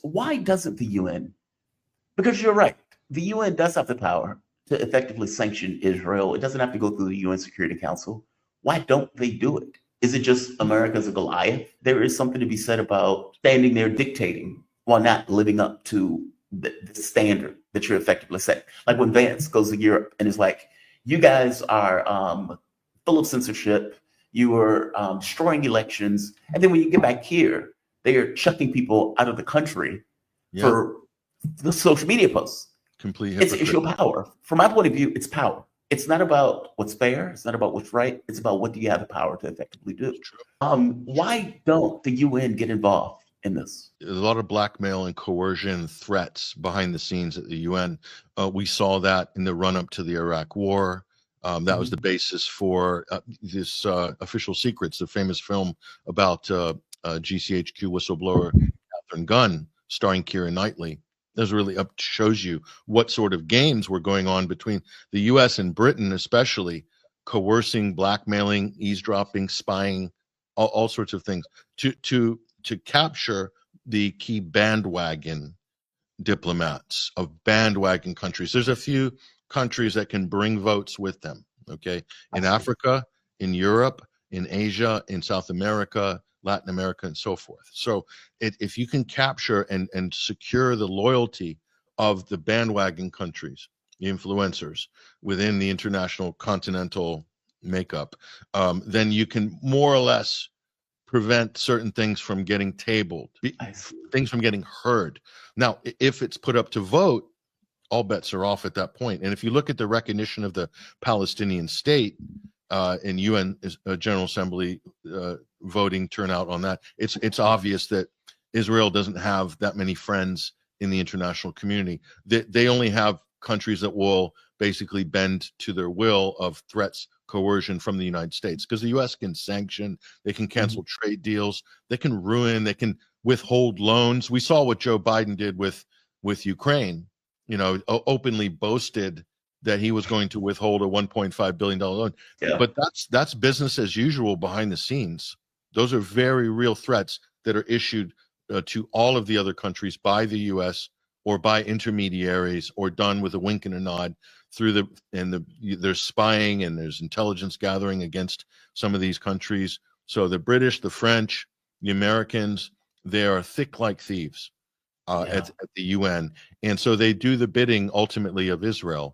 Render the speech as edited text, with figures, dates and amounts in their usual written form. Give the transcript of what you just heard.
why doesn't the UN? Because you're right, the UN does have the power to effectively sanction Israel. It doesn't have to go through the UN Security Council. Why don't they do it? Is it just America's a Goliath? There is something to be said about standing there dictating while not living up to the standard that you're effectively setting. Like when Vance goes to Europe and is like, you guys are full of censorship, you are destroying elections. And then when you get back here, they are chucking people out of the country for the social media posts. Complete It's an issue of power. From my point of view, it's power. It's not about what's fair. It's not about what's right. It's about what do you have the power to effectively do. Why don't the UN get involved in this? There's a lot of blackmail and coercion threats behind the scenes at the UN. We saw that in the run-up to the Iraq War. That was the basis for this Official Secrets, the famous film about GCHQ whistleblower Catherine Gunn, starring Keira Knightley. This really shows you what sort of games were going on between the U.S. and Britain, especially coercing, blackmailing, eavesdropping, spying, all sorts of things to capture the key bandwagon diplomats of bandwagon countries. There's a few countries that can bring votes with them. Okay, in Africa, in Europe, in Asia, in South America, Latin America, and so forth. So if you can capture and secure the loyalty of the bandwagon countries, the influencers within the international continental makeup, then you can more or less prevent certain things from getting tabled, things from getting heard. Now, if it's put up to vote, all bets are off at that point. And if you look at the recognition of the Palestinian state in UN General Assembly voting turnout on that, it's obvious that Israel doesn't have that many friends in the international community. They only have countries that will basically bend to their will of threats, coercion from the United States, because the U.S. can sanction, they can cancel trade deals, they can ruin, they can withhold loans. We saw what Joe Biden did with Ukraine. You know, openly boasted that he was going to withhold a $1.5 billion loan. Yeah. But that's business as usual behind the scenes. Those are very real threats that are issued to all of the other countries by the U.S. or by intermediaries, or done with a wink and a nod through there's spying and there's intelligence gathering against some of these countries. So the British, the French, the Americans, they are thick like thieves at the UN. And so they do the bidding ultimately of Israel.